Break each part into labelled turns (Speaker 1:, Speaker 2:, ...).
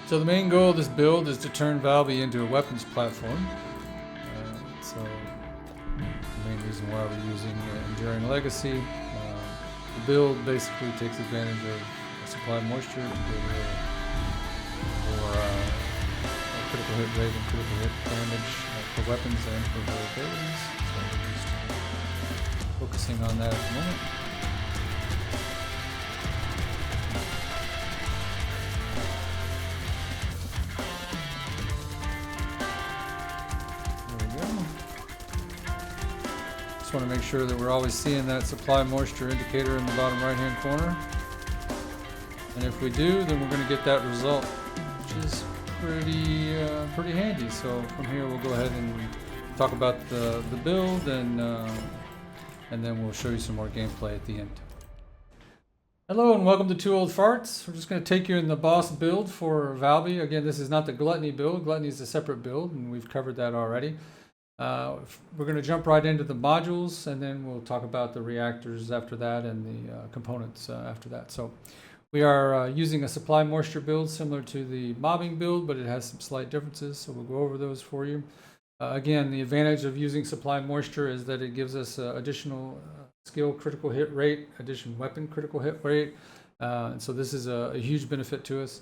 Speaker 1: So the main goal of this build is to turn Valby into a weapons platform. So the main reason why we're using Enduring Legacy. The build basically takes advantage of supply moisture to give more critical hit rate and critical hit damage for weapons and for their abilities. So we're just focusing on that at the moment. Just want to make sure that we're always seeing that supply moisture indicator in the bottom right hand corner. And if we do, then we're going to get that result, which is pretty handy. So from here we'll go ahead and talk about the build and then we'll show you some more gameplay at the end. Hello and welcome to Two Ole Farts. We're just going to take you in the boss build for Valby. Again, this is not the Gluttony build. Gluttony is a separate build and we've covered that already. We're going to jump right into the modules and then we'll talk about the reactors after that and the components after that. So we are using a supply moisture build similar to the mobbing build, but it has some slight differences, so we'll go over those for you. Again, the advantage of using supply moisture is that it gives us additional skill critical hit rate, additional weapon critical hit rate, and so this is a huge benefit to us.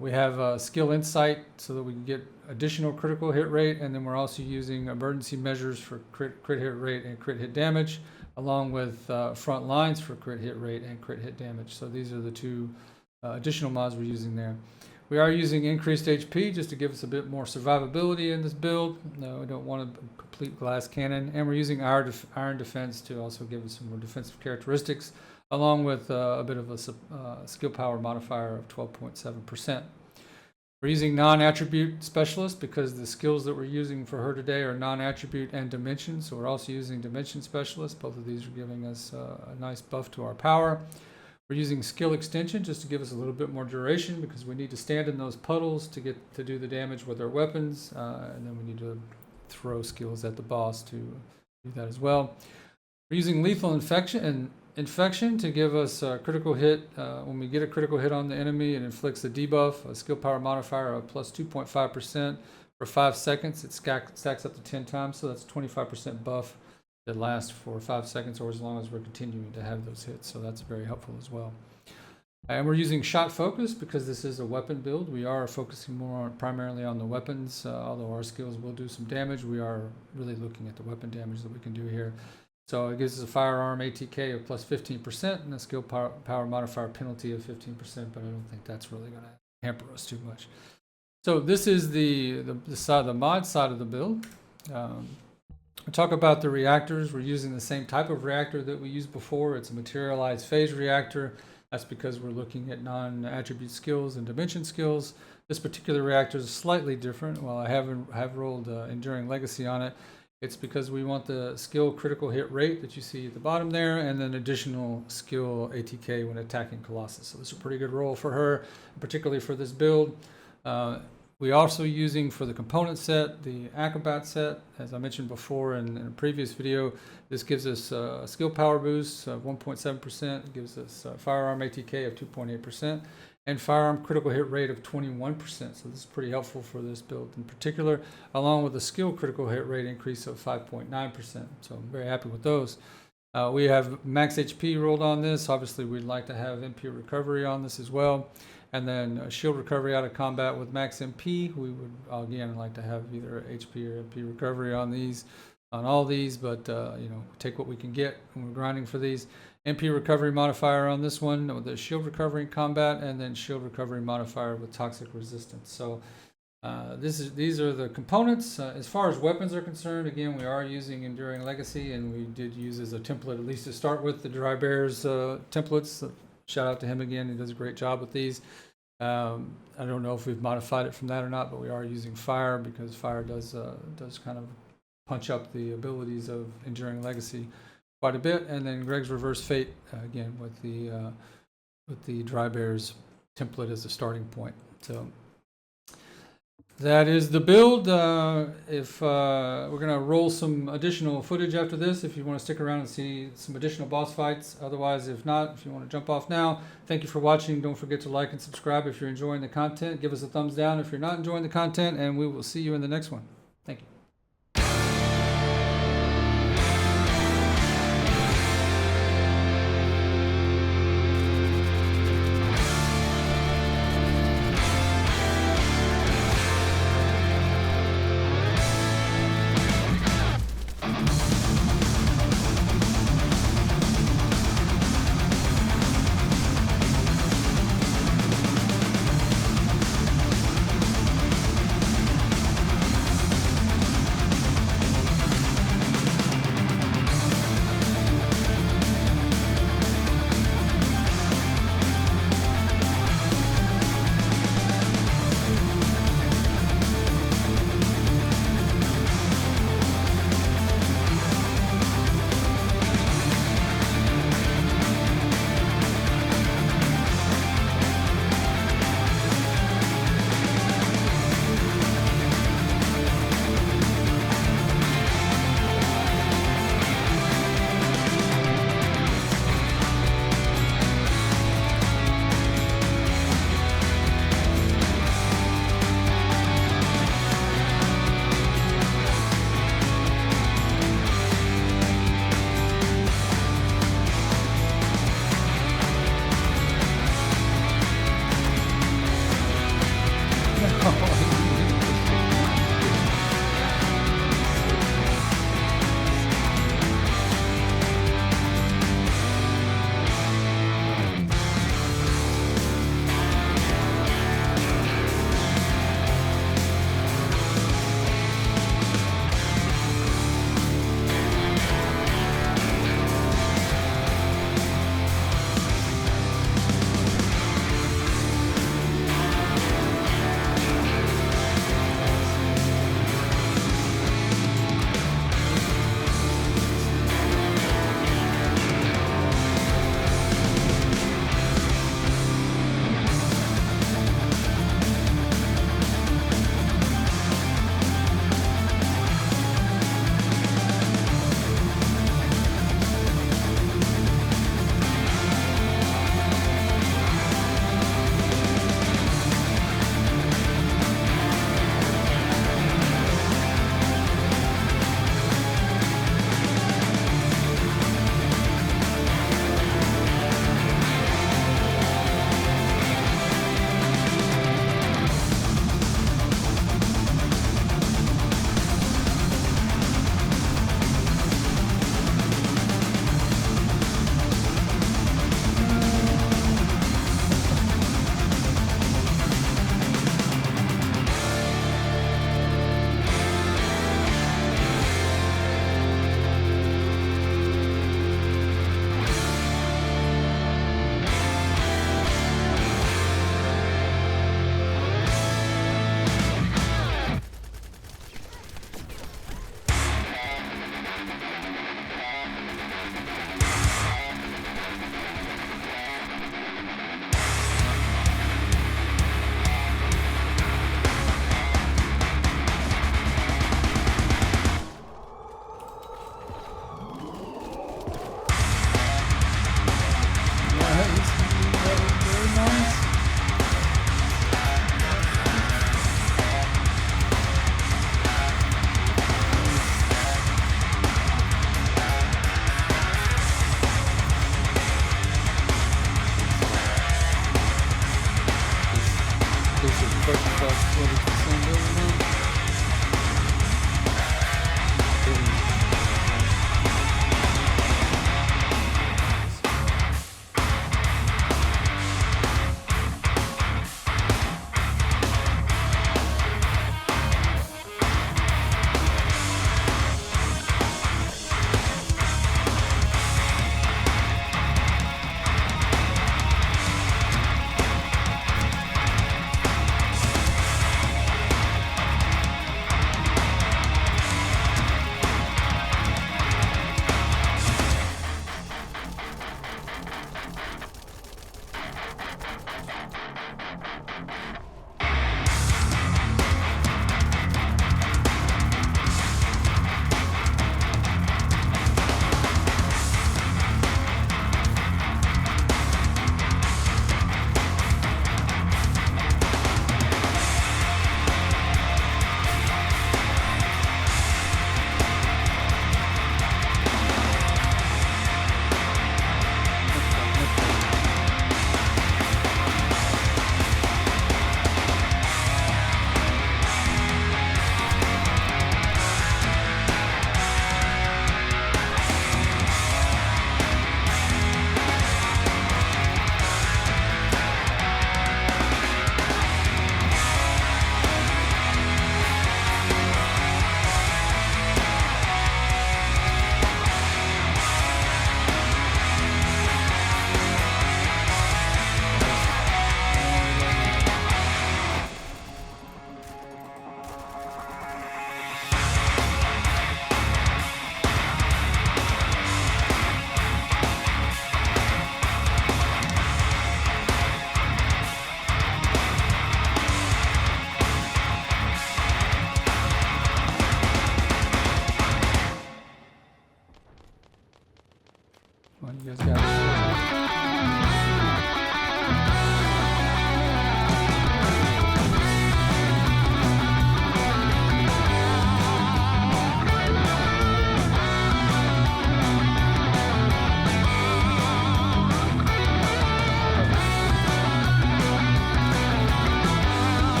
Speaker 1: We have skill insight so that we can get additional critical hit rate, and then we're also using emergency measures for crit hit rate and crit hit damage, along with front lines for crit hit rate and crit hit damage. So these are the two additional mods we're using there. We are using increased HP just to give us a bit more survivability in this build. No, we don't want a complete glass cannon, and we're using iron defense to also give us some more defensive characteristics, along with a bit of a skill power modifier of 12.7%. We're using non-attribute specialist because the skills that we're using for her today are non-attribute and dimension, so we're also using dimension specialist. Both of these are giving us a nice buff to our power. We're using skill extension just to give us a little bit more duration because we need to stand in those puddles to get to do the damage with our weapons, and then we need to throw skills at the boss to do that as well. We're using lethal infection to give us a critical hit. When we get a critical hit on the enemy, it inflicts a debuff, a skill power modifier of plus 2.5% for 5 seconds. It stacks up to 10 times, so that's 25% buff that lasts for 5 seconds or as long as we're continuing to have those hits. So that's very helpful as well. And we're using shot focus because this is a weapon build. We are focusing primarily on the weapons. Although our skills will do some damage, we are really looking at the weapon damage that we can do here. So it gives us a firearm ATK of plus 15% and a skill power modifier penalty of 15%, but I don't think that's really going to hamper us too much. So this is the mod side of the build. We talk about the reactors. We're using the same type of reactor that we used before. It's a materialized phase reactor. That's because we're looking at non-attribute skills and dimension skills. This particular reactor is slightly different. While I have rolled Enduring Legacy on it, it's because we want the skill critical hit rate that you see at the bottom there, and then additional skill ATK when attacking Colossus. So this is a pretty good roll for her, particularly for this build. We're also using for the component set, the Acrobat set. As I mentioned before in a previous video, this gives us a skill power boost of 1.7%. It gives us a firearm ATK of 2.8%. and firearm critical hit rate of 21%. So this is pretty helpful for this build in particular, along with a skill critical hit rate increase of 5.9%. So I'm very happy with those. We have max HP rolled on this. Obviously, we'd like to have MP recovery on this as well. And then shield recovery out of combat with max MP. We would, again, like to have either HP or MP recovery on these, on all these, but take what we can get when we're grinding for these. MP recovery modifier on this one with the shield recovery in combat, and then shield recovery modifier with toxic resistance. So these are the components. As far as weapons are concerned, again, we are using Enduring Legacy, and we did use as a template, at least to start with, the Dry Bears templates. Shout out to him again. He does a great job with these. I don't know if we've modified it from that or not, but we are using fire because fire does kind of punch up the abilities of Enduring Legacy quite a bit. And then Greg's Reverse Fate again with the Dry Bears template as a starting point. So That is the build. If we're gonna roll some additional footage after this, if you want to stick around and see some additional boss fights. Otherwise, if not, if you want to jump off now, thank you for watching. Don't forget to like and subscribe if you're enjoying the content. Give us a thumbs down if you're not enjoying the content, and we will see you in the next one. Thank you.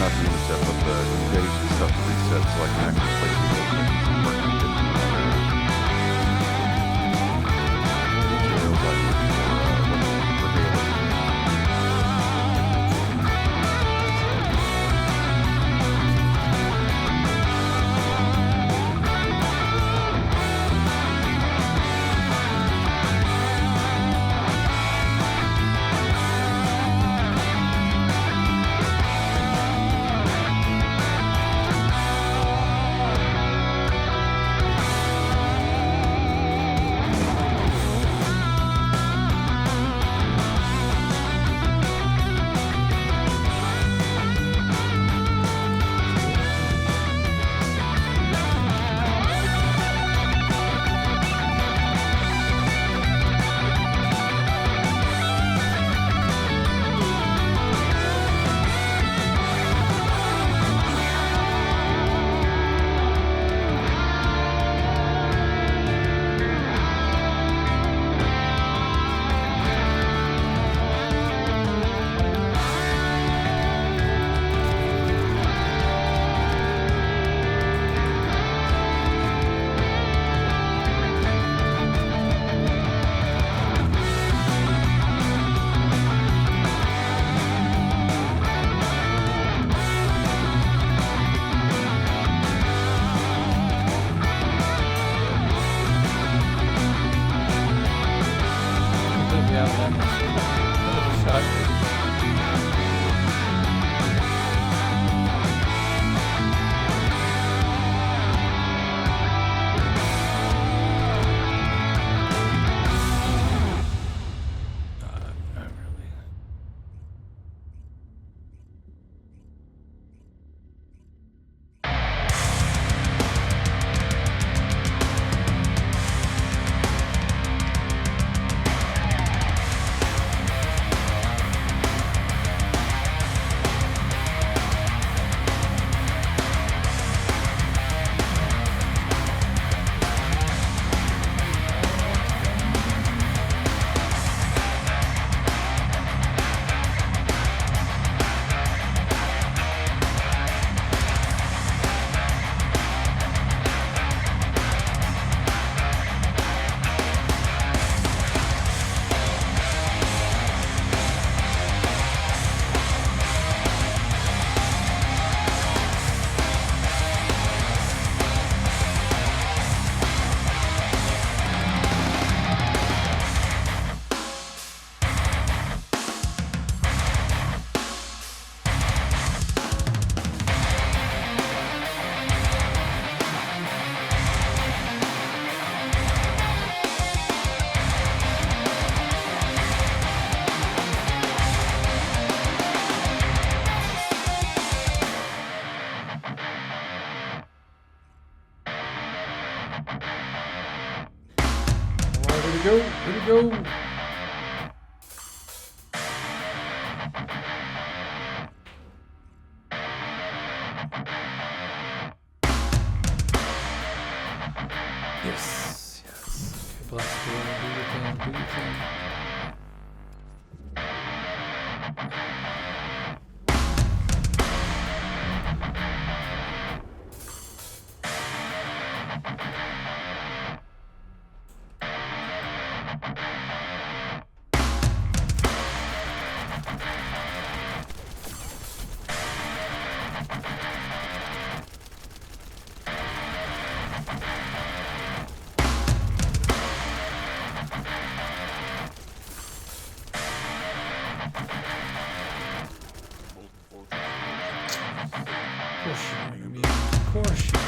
Speaker 2: not to even set up the dates and stuff to reset so I can actually place the open working kitchen on there. Materials I need for daily.
Speaker 1: Here we go. Yes, yes. Okay, blast do your thing, do your thing. Of course you do.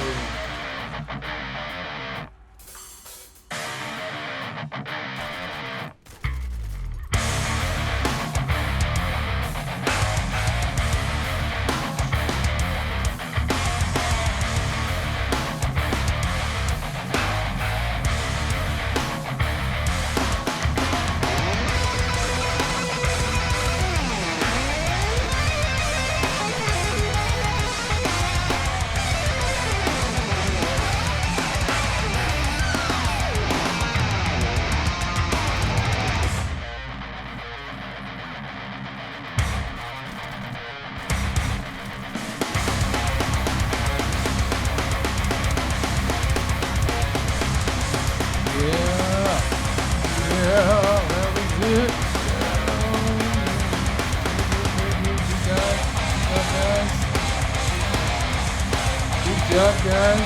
Speaker 1: job, guys.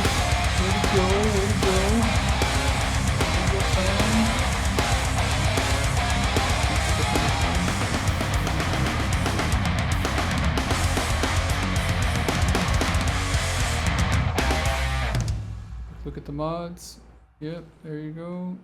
Speaker 1: Way to go, way to go. Way to go, fam. Look at the mods. Yep, there you go.